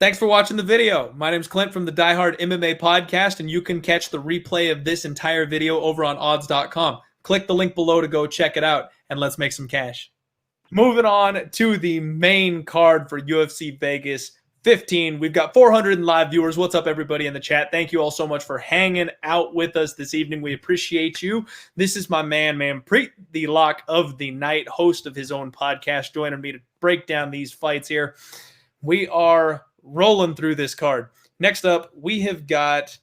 Thanks for watching the video. My name's Clint from the Diehard MMA Podcast, and you can catch the replay of this entire video over on odds.com. Click the link below to go check it out, and let's make some cash. Moving on to the main card for UFC Vegas 15. We've got 400 live viewers. What's up, everybody in the chat? Thank you all so much for hanging out with us this evening. We appreciate you. This is my man, Manpreet, the lock of the night, host of his own podcast, joining me to break down these fights here. We are rolling through this card. Next up, we have got,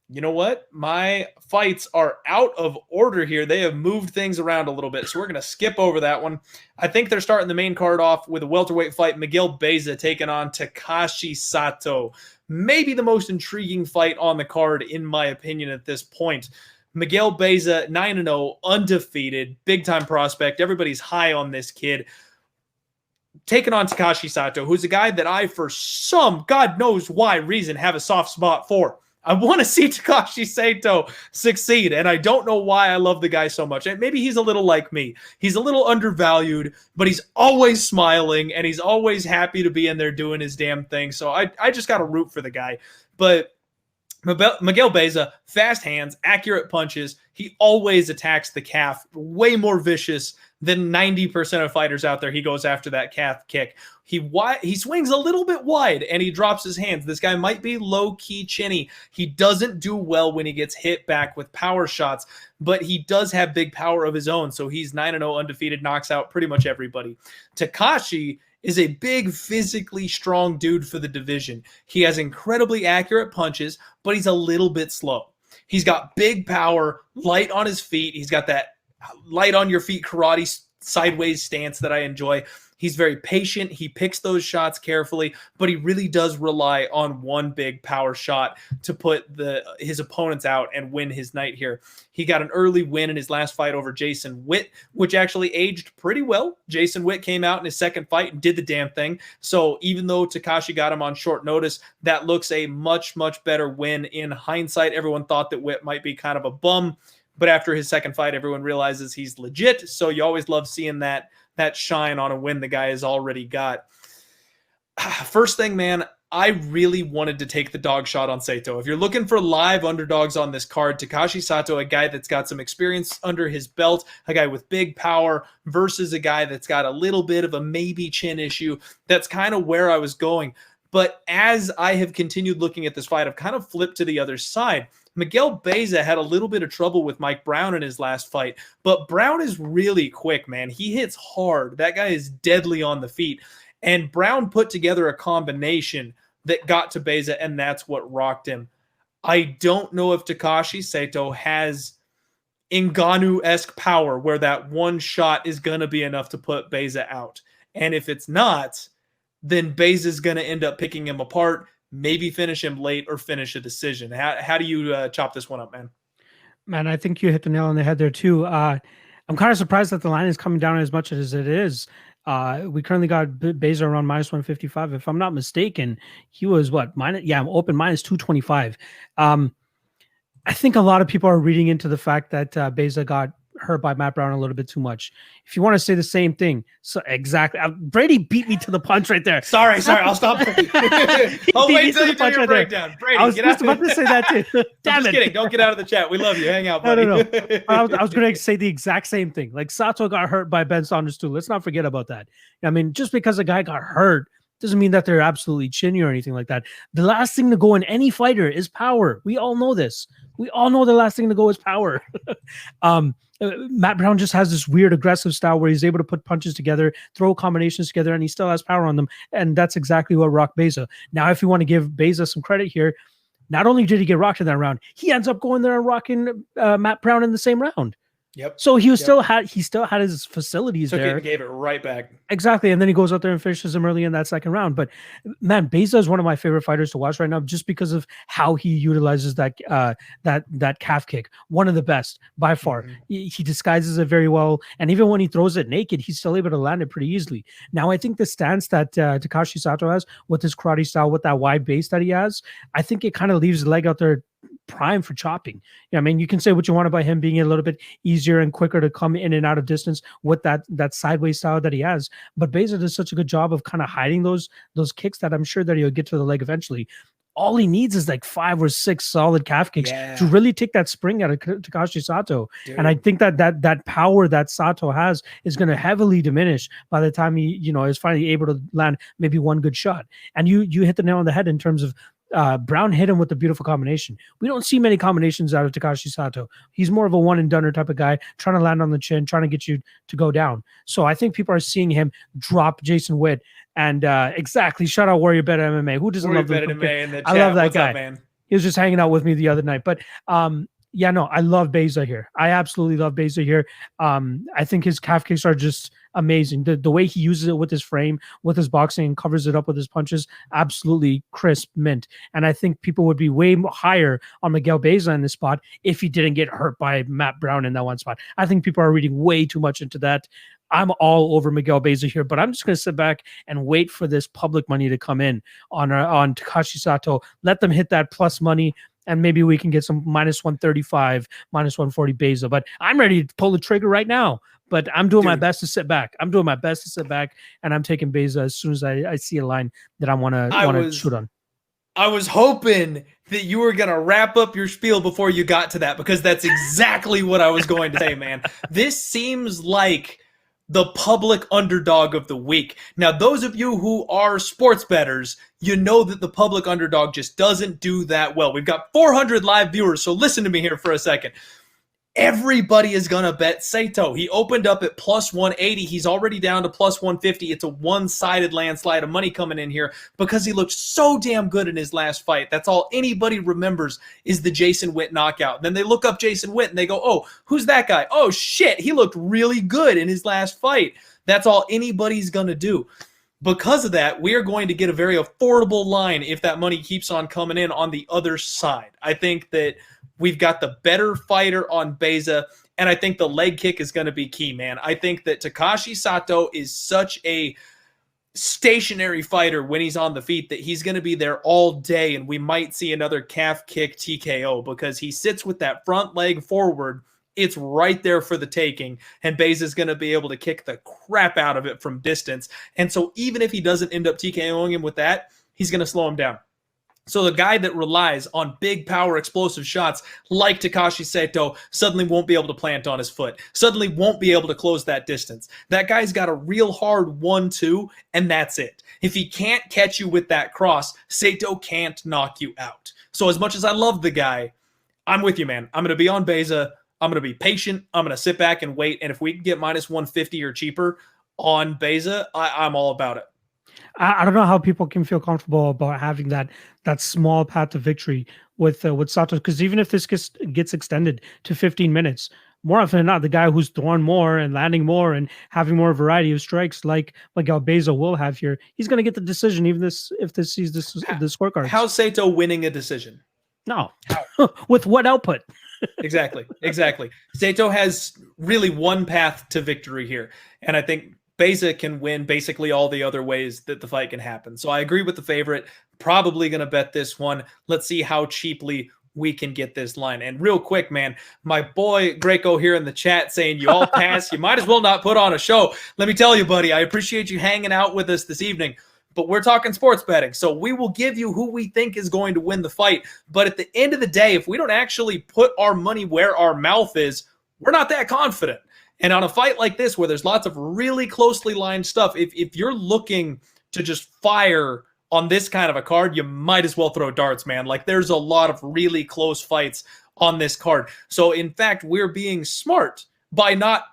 you know what? My fights are out of order here. They have moved things around a little bit, so we're going to skip over that one. I think they're starting the main card off with a welterweight fight. Miguel Baeza taking on Takashi Sato. Maybe the most intriguing fight on the card, in my opinion, at this point. Miguel Baeza, 9-0, undefeated, big-time prospect. Everybody's high on this kid. Taking on Takashi Sato, who's a guy that I, for some God knows why reason, have a soft spot for. I want to see Takashi Sato succeed, and I don't know why I love the guy so much. And maybe he's a little like me. He's a little undervalued, but he's always smiling, and he's always happy to be in there doing his damn thing. So I just got to root for the guy. But Miguel Baeza, fast hands, accurate punches. He always attacks the calf, way more vicious than 90% of fighters out there. He goes after that calf kick. He swings a little bit wide and he drops his hands. This guy might be low-key chinny. He doesn't do well when he gets hit back with power shots, but he does have big power of his own. So he's 9-0 undefeated, knocks out pretty much everybody. Takashi is a big, physically strong dude for the division. He has incredibly accurate punches, but he's a little bit slow. He's got big power, light on his feet. He's got that light on your feet karate sideways stance that I enjoy. He's very patient. He picks those shots carefully, but he really does rely on one big power shot to put his opponents out and win his night here. He got an early win in his last fight over Jason Witt, which actually aged pretty well. Jason Witt came out in his second fight and did the damn thing. So even though Takashi got him on short notice, that looks a much, much better win in hindsight. Everyone thought that Witt might be kind of a bum, but after his second fight, everyone realizes he's legit. So you always love seeing that shine on a win the guy has already got. First thing, man, I really wanted to take the dog shot on Sato. If you're looking for live underdogs on this card, Takashi Sato, a guy that's got some experience under his belt, a guy with big power versus a guy that's got a little bit of a maybe chin issue. That's kind of where I was going. But as I have continued looking at this fight, I've kind of flipped to the other side. Miguel Baeza had a little bit of trouble with Mike Brown in his last fight, but Brown is really quick, man. He hits hard. That guy is deadly on the feet. And Brown put together a combination that got to Baeza, and that's what rocked him. I don't know if Takashi Sato has Ngannou-esque power where that one shot is going to be enough to put Baeza out. And if it's not, then Beza's going to end up picking him apart, maybe finish him late or finish a decision. How do you chop this one up, man? Man, I think you hit the nail on the head there too. I'm kind of surprised that the line is coming down as much as it is. We currently got Beza around -155. If I'm not mistaken, he was what? I'm open -225. I think a lot of people are reading into the fact that Beza got hurt by Matt Brown a little bit too much. If you want to say the same thing, so exactly. Brady beat me to the punch right there. Sorry, I'll stop. I'll wait till you do your breakdown. Brady, I was just about to say that too. Damn it. Kidding. Don't get out of the chat. We love you. Hang out, buddy. No. I was going to say the exact same thing. Like Sato got hurt by Ben Saunders too. Let's not forget about that. I mean, just because a guy got hurt doesn't mean that they're absolutely chinny or anything like that. The last thing to go in any fighter is power. We all know this. We all know the last thing to go is power. Matt Brown just has this weird aggressive style where he's able to put punches together, throw combinations together, and he still has power on them. And that's exactly what rocked Beza. Now, if you want to give Beza some credit here, not only did he get rocked in that round, he ends up going there and rocking Matt Brown in the same round. Yep. So he still had his facilities there. He gave it right back. Exactly. And then he goes out there and finishes him early in that second round. But man, Beza is one of my favorite fighters to watch right now just because of how he utilizes that calf kick. One of the best by far. Mm-hmm. He disguises it very well. And even when he throws it naked, he's still able to land it pretty easily. Now, I think the stance that Takashi Sato has with his karate style, with that wide base that he has, I think it kind of leaves the leg out there prime for chopping. Yeah, I mean, you can say what you want about him being a little bit easier and quicker to come in and out of distance with that sideways style that he has. But Beza does such a good job of kind of hiding those kicks that I'm sure that he'll get to the leg eventually. All he needs is like 5 or 6 solid calf kicks to really take that spring out of Takashi Sato. Dude. And I think that power that Sato has is going to heavily diminish by the time he, is finally able to land maybe one good shot. And you hit the nail on the head in terms of Brown hit him with a beautiful combination. We don't see many combinations out of Takashi Sato. He's more of a one and doneer type of guy, trying to land on the chin, trying to get you to go down. So I think people are seeing him drop Jason Witt. And exactly, shout out Warrior Bet MMA. Who doesn't love that? I love that guy. Up, man? He was just hanging out with me the other night. But I love Beza here. I absolutely love Beza here. I think his calf kicks are just amazing. The way he uses it with his frame, with his boxing, and covers it up with his punches, absolutely crisp mint. And I think people would be way higher on Miguel Baeza in this spot if he didn't get hurt by Matt Brown in that one spot. I think people are reading way too much into that. I'm all over Miguel Baeza here, but I'm just going to sit back and wait for this public money to come in on Takashi Sato. Let them hit that plus money, and maybe we can get some minus 135, minus 140 Beza. But I'm ready to pull the trigger right now. But I'm doing my best to sit back. And I'm taking Beza as soon as I see a line that I want to shoot on. I was hoping that you were going to wrap up your spiel before you got to that, because that's exactly what I was going to say, man. This seems like the public underdog of the week. Now, those of you who are sports bettors, you know that the public underdog just doesn't do that well. We've got 400 live viewers, so listen to me here for a second. Everybody is going to bet Sato. He opened up at plus 180. He's already down to plus 150. It's a one-sided landslide of money coming in here because he looked so damn good in his last fight. That's all anybody remembers is the Jason Witt knockout. And then they look up Jason Witt and they go, oh, who's that guy? Oh, shit, he looked really good in his last fight. That's all anybody's going to do. Because of that, we are going to get a very affordable line if that money keeps on coming in on the other side. I think that we've got the better fighter on Beza, and I think the leg kick is going to be key, man. I think that Takashi Sato is such a stationary fighter when he's on the feet that he's going to be there all day, and we might see another calf kick TKO because he sits with that front leg forward. It's right there for the taking, and Beza is going to be able to kick the crap out of it from distance. And so even if he doesn't end up TKOing him with that, he's going to slow him down. So the guy that relies on big power explosive shots like Takashi Sato suddenly won't be able to plant on his foot, suddenly won't be able to close that distance. That guy's got a real hard 1-2, and that's it. If he can't catch you with that cross, Sato can't knock you out. So as much as I love the guy, I'm with you, man. I'm going to be on Beza. I'm going to be patient. I'm going to sit back and wait. And if we can get minus 150 or cheaper on Beza, I'm all about it. I don't know how people can feel comfortable about having that small path to victory with Sato, because even if this gets extended to 15 minutes, more often than not, the guy who's throwing more and landing more and having more variety of strikes like Miguel Baeza will have here, he's going to get the decision even if this sees the scorecard. How's Sato winning a decision? No. With what output? Exactly. Sato has really one path to victory here, and I think Beza can win basically all the other ways that the fight can happen. So I agree with the favorite. Probably going to bet this one. Let's see how cheaply we can get this line. And real quick, man, my boy Greco here in the chat saying you all pass. You might as well not put on a show. Let me tell you, buddy, I appreciate you hanging out with us this evening. But we're talking sports betting, so we will give you who we think is going to win the fight. But at the end of the day, if we don't actually put our money where our mouth is, we're not that confident. And on a fight like this, where there's lots of really closely lined stuff, if you're looking to just fire on this kind of a card, you might as well throw darts, man. Like, there's a lot of really close fights on this card. So, in fact, we're being smart by not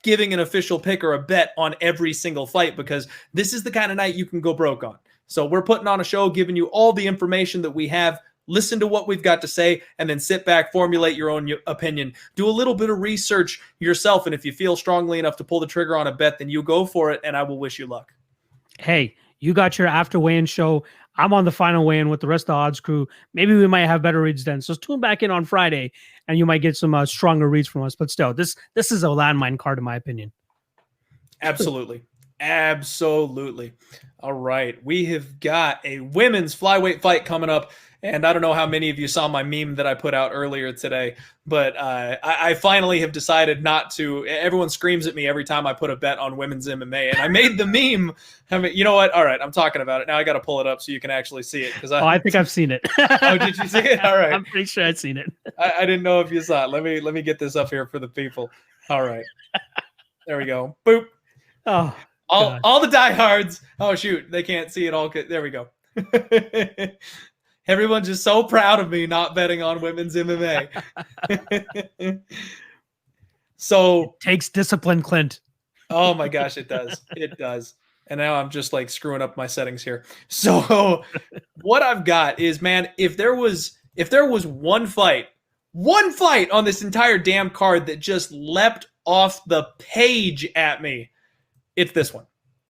giving an official pick or a bet on every single fight, because this is the kind of night you can go broke on. So we're putting on a show, giving you all the information that we have. Listen to what we've got to say, and then sit back, formulate your own opinion. Do a little bit of research yourself, and if you feel strongly enough to pull the trigger on a bet, then you go for it, and I will wish you luck. Hey, you got your after weigh-in show. I'm on the final weigh-in with the rest of the odds crew. Maybe we might have better reads then. So tune back in on Friday, and you might get some stronger reads from us. But still, this is a landmine card, in my opinion. Absolutely. Absolutely. All right. We have got a women's flyweight fight coming up, And I don't know how many of you saw my meme that I put out earlier today, but I finally have decided not to. Everyone screams at me every time I put a bet on women's MMA, and I made the meme. I mean, you know what? All right, I'm talking about it now. I got to pull it up so you can actually see it. I think I've seen it. Oh, did you see it? All right. I'm pretty sure I've seen it. I didn't know if you saw it. Let me get this up here for the people. All right, there we go. Boop. Oh, all the diehards. Oh shoot, they can't see it all. There we go. Everyone's just so proud of me not betting on women's MMA. So it takes discipline, Clint. Oh my gosh, it does. It does. And now I'm just like screwing up my settings here. So what I've got is, man, if there was one fight on this entire damn card that just leapt off the page at me, it's this one.